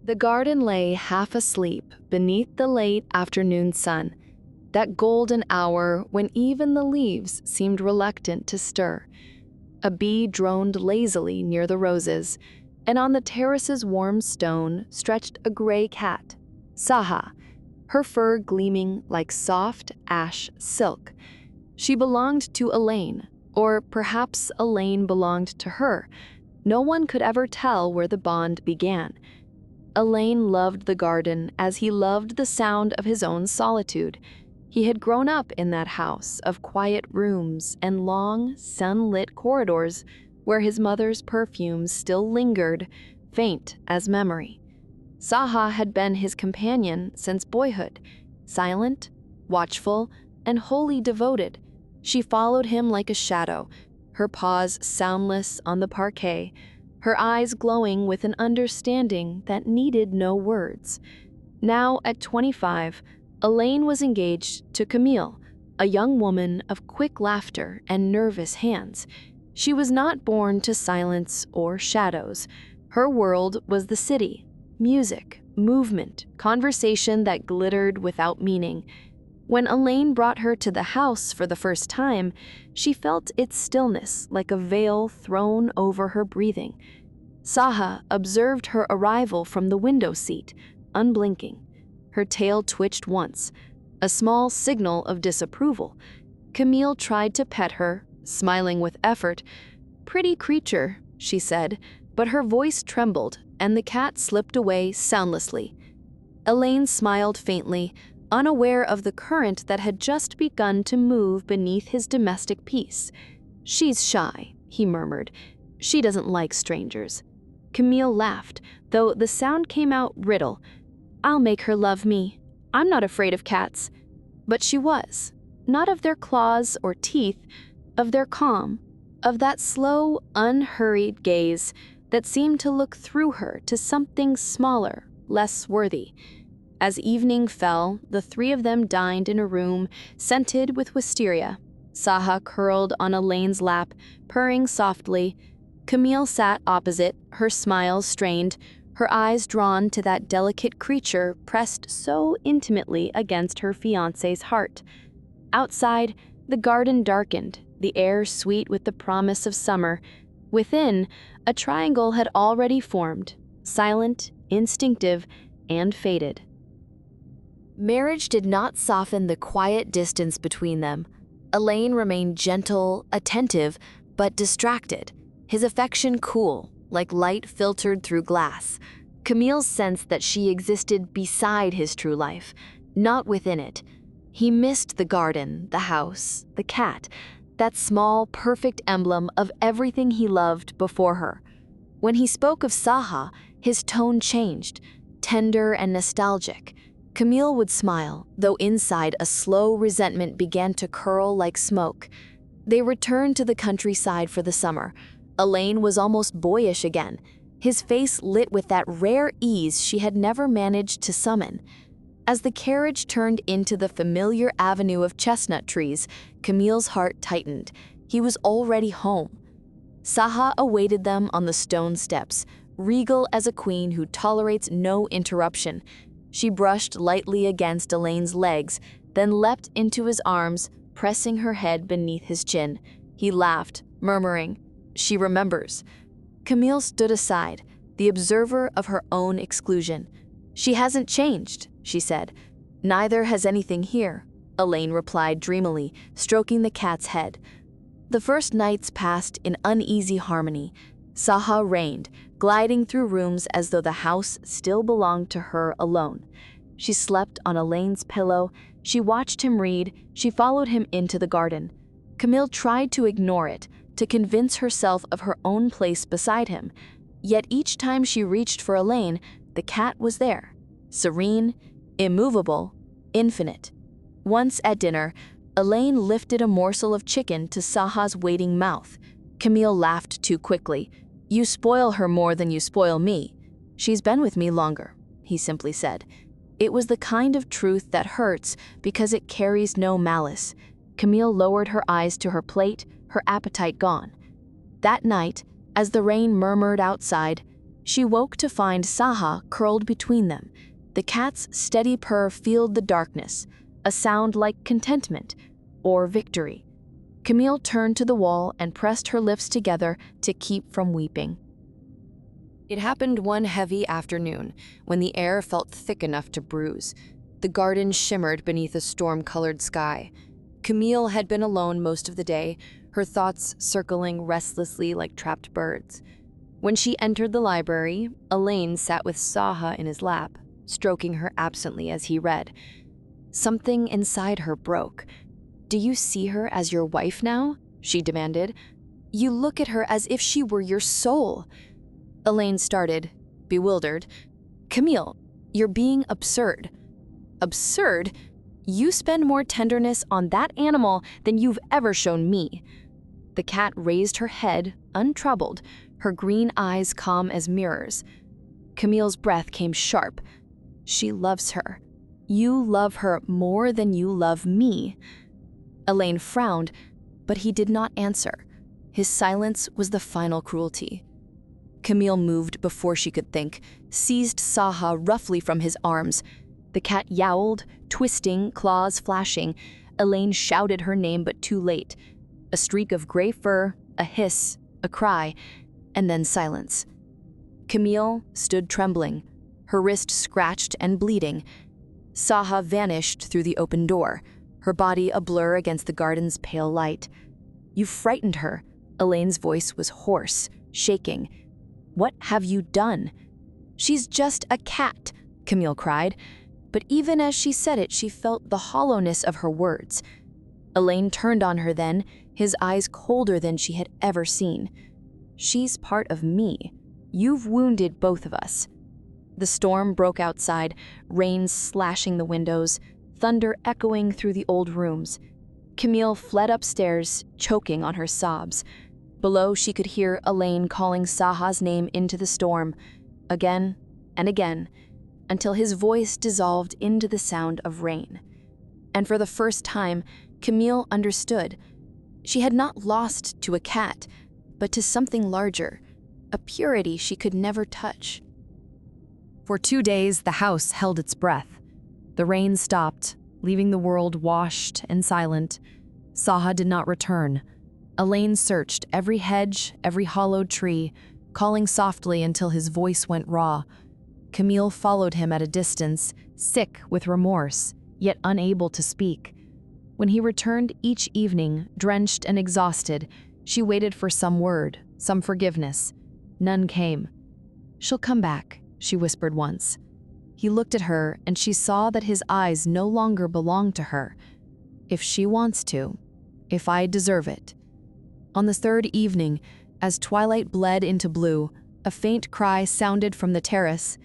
The garden lay half asleep beneath the late afternoon sun, that golden hour when even the leaves seemed reluctant to stir. A bee droned lazily near the roses, and on the terrace's warm stone stretched a gray cat, Saha, her fur gleaming like soft ash silk. She belonged to Elaine, or perhaps Elaine belonged to her. No one could ever tell where the bond began. Elaine loved the garden as he loved the sound of his own solitude. He had grown up in that house of quiet rooms and long, sunlit corridors where his mother's perfumes still lingered, faint as memory. Saha had been his companion since boyhood, silent, watchful, and wholly devoted. She followed him like a shadow, her paws soundless on the parquet, her eyes glowing with an understanding that needed no words. Now, at 25, Elaine was engaged to Camille, a young woman of quick laughter and nervous hands. She was not born to silence or shadows. Her world was the city, music, movement, conversation that glittered without meaning. When Elaine brought her to the house for the first time, she felt its stillness like a veil thrown over her breathing. Saha observed her arrival from the window seat, unblinking. Her tail twitched once, a small signal of disapproval. Camille tried to pet her, smiling with effort. "Pretty creature," she said, but her voice trembled, and the cat slipped away soundlessly. Elaine smiled faintly, unaware of the current that had just begun to move beneath his domestic peace. "She's shy," he murmured. "She doesn't like strangers." Camille laughed, though the sound came out riddle. "I'll make her love me. I'm not afraid of cats." But she was, not of their claws or teeth, of their calm, of that slow, unhurried gaze that seemed to look through her to something smaller, less worthy. As evening fell, the three of them dined in a room scented with wisteria. Saha curled on Elaine's lap, purring softly. Camille sat opposite, her smile strained, her eyes drawn to that delicate creature pressed so intimately against her fiancé's heart. Outside, the garden darkened, the air sweet with the promise of summer. Within, a triangle had already formed, silent, instinctive, and fated. Marriage did not soften the quiet distance between them. Elaine remained gentle, attentive, but distracted, his affection cool, like light filtered through glass. Camille sensed that she existed beside his true life, not within it. He missed the garden, the house, the cat, that small, perfect emblem of everything he loved before her. When he spoke of Saha, his tone changed, tender and nostalgic. Camille would smile, though inside a slow resentment began to curl like smoke. They returned to the countryside for the summer. Elaine was almost boyish again, his face lit with that rare ease she had never managed to summon. As the carriage turned into the familiar avenue of chestnut trees, Camille's heart tightened. He was already home. Saha awaited them on the stone steps, regal as a queen who tolerates no interruption. She brushed lightly against Elaine's legs, then leapt into his arms, pressing her head beneath his chin. He laughed, murmuring, "She remembers." Camille stood aside, the observer of her own exclusion. "She hasn't changed," she said. "Neither has anything here," Elaine replied dreamily, stroking the cat's head. The first nights passed in uneasy harmony. Saha reigned, gliding through rooms as though the house still belonged to her alone. She slept on Elaine's pillow, she watched him read, she followed him into the garden. Camille tried to ignore it, to convince herself of her own place beside him. Yet each time she reached for Elaine, the cat was there, serene, immovable, infinite. Once at dinner, Elaine lifted a morsel of chicken to Saha's waiting mouth. Camille laughed too quickly. "You spoil her more than you spoil me. She's been with me longer," he simply said. It was the kind of truth that hurts because it carries no malice. Camille lowered her eyes to her plate, her appetite gone. That night, as the rain murmured outside, She woke to find Saha curled between them. The cat's steady purr filled the darkness, a sound like contentment or victory. Camille turned to the wall and pressed her lips together to keep from weeping. It happened one heavy afternoon, when the air felt thick enough to bruise. The garden shimmered beneath a storm-colored sky. Camille had been alone most of the day, her thoughts circling restlessly like trapped birds. When she entered the library, Elaine sat with Saha in his lap, stroking her absently as he read. Something inside her broke. "Do you see her as your wife now?" she demanded. "You look at her as if she were your soul." Elaine started, bewildered. "Camille, you're being absurd." "Absurd? You spend more tenderness on that animal than you've ever shown me." The cat raised her head, untroubled, her green eyes calm as mirrors. Camille's breath came sharp. "She loves her. You love her more than you love me." Elaine frowned, but he did not answer. His silence was the final cruelty. Camille moved before she could think, seized Saha roughly from his arms. The cat yowled, twisting, claws flashing. Elaine shouted her name, but too late. A streak of gray fur, a hiss, a cry, and then silence. Camille stood trembling, her wrist scratched and bleeding. Saha vanished through the open door, her body a blur against the garden's pale light. "You frightened her." Elaine's voice was hoarse, shaking. "What have you done?" "She's just a cat," Camille cried. But even as she said it, she felt the hollowness of her words. Elaine turned on her then, his eyes colder than she had ever seen. "She's part of me. You've wounded both of us." The storm broke outside, rain slashing the windows, thunder echoing through the old rooms. Camille fled upstairs, choking on her sobs. Below, she could hear Elaine calling Saha's name into the storm, again and again, until his voice dissolved into the sound of rain. And for the first time, Camille understood. She had not lost to a cat, but to something larger, a purity she could never touch. For 2 days, the house held its breath. The rain stopped, leaving the world washed and silent. Saha did not return. Elaine searched every hedge, every hollowed tree, calling softly until his voice went raw. Camille followed him at a distance, sick with remorse, yet unable to speak. When he returned each evening, drenched and exhausted, she waited for some word, some forgiveness. None came. "She'll come back," she whispered once. He looked at her, and she saw that his eyes no longer belonged to her. "If she wants to, if I deserve it." On the third evening, as twilight bled into blue, a faint cry sounded from the terrace.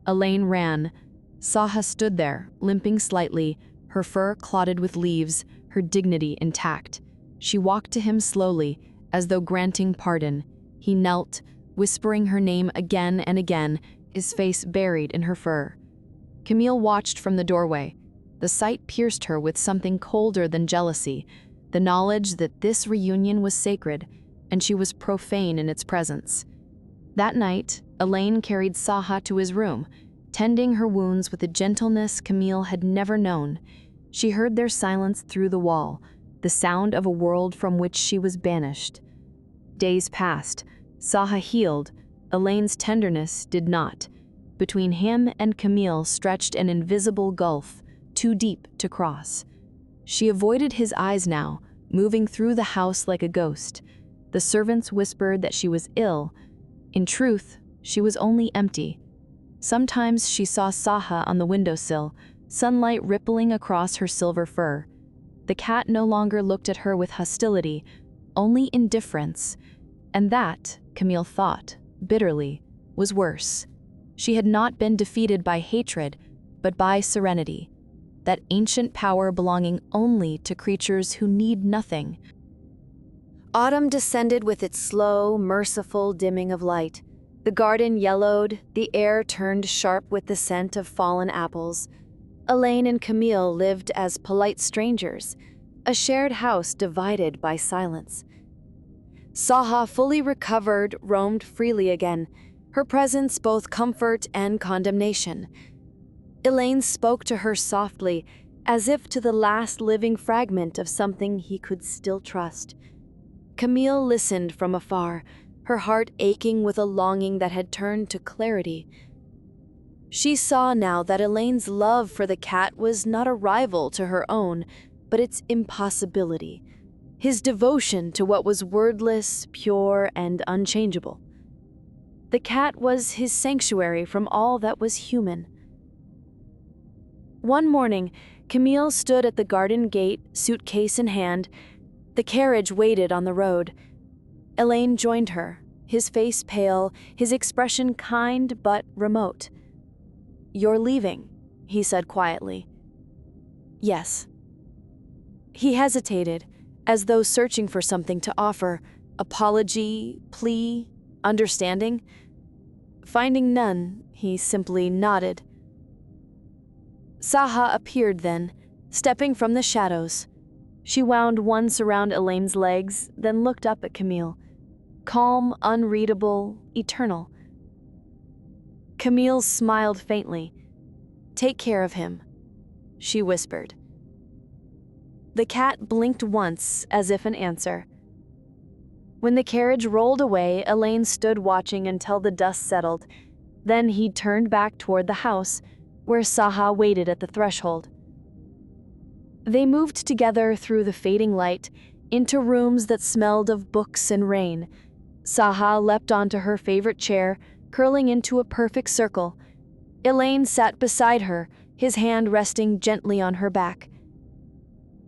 Elaine ran. Saha stood there, limping slightly, her fur clotted with leaves, her dignity intact. She walked to him slowly, as though granting pardon. He knelt, whispering her name again and again, his face buried in her fur. Camille watched from the doorway. The sight pierced her with something colder than jealousy, the knowledge that this reunion was sacred, and she was profane in its presence. That night, Elaine carried Saha to his room, tending her wounds with a gentleness Camille had never known. She heard their silence through the wall, the sound of a world from which she was banished. Days passed. Saha healed. Elaine's tenderness did not. Between him and Camille stretched an invisible gulf, too deep to cross. She avoided his eyes now, moving through the house like a ghost. The servants whispered that she was ill. In truth, she was only empty. Sometimes she saw Saha on the windowsill, sunlight rippling across her silver fur. The cat no longer looked at her with hostility, only indifference. And that, Camille thought, bitterly, was worse. She had not been defeated by hatred, but by serenity, that ancient power belonging only to creatures who need nothing. Autumn descended with its slow, merciful dimming of light. The garden yellowed, the air turned sharp with the scent of fallen apples. Elaine and Camille lived as polite strangers, a shared house divided by silence. Saha, fully recovered, roamed freely again. her presence both comfort and condemnation. Elaine spoke to her softly, as if to the last living fragment of something he could still trust. Camille listened from afar, her heart aching with a longing that had turned to clarity. She saw now that Elaine's love for the cat was not a rival to her own, but its impossibility, his devotion to what was wordless, pure, and unchangeable. The cat was his sanctuary from all that was human. One morning, Camille stood at the garden gate, suitcase in hand. The carriage waited on the road. Elaine joined her, his face pale, his expression kind but remote. "You're leaving," he said quietly. "Yes." He hesitated, as though searching for something to offer, apology, plea, understanding. Finding none, he simply nodded. Saha appeared then, stepping from the shadows. She wound once around Elaine's legs, then looked up at Camille. Calm, unreadable, eternal. Camille smiled faintly. "Take care of him," she whispered. The cat blinked once, as if in answer. When the carriage rolled away, Elaine stood watching until the dust settled. Then he turned back toward the house, where Saha waited at the threshold. They moved together through the fading light, into rooms that smelled of books and rain. Saha leapt onto her favorite chair, curling into a perfect circle. Elaine sat beside her, his hand resting gently on her back.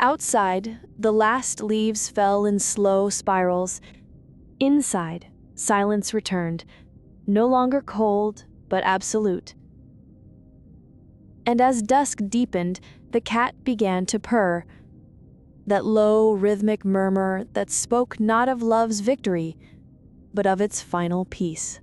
Outside, the last leaves fell in slow spirals. Inside, silence returned, no longer cold, but absolute. And as dusk deepened, the cat began to purr, that low, rhythmic murmur that spoke not of love's victory, but of its final peace.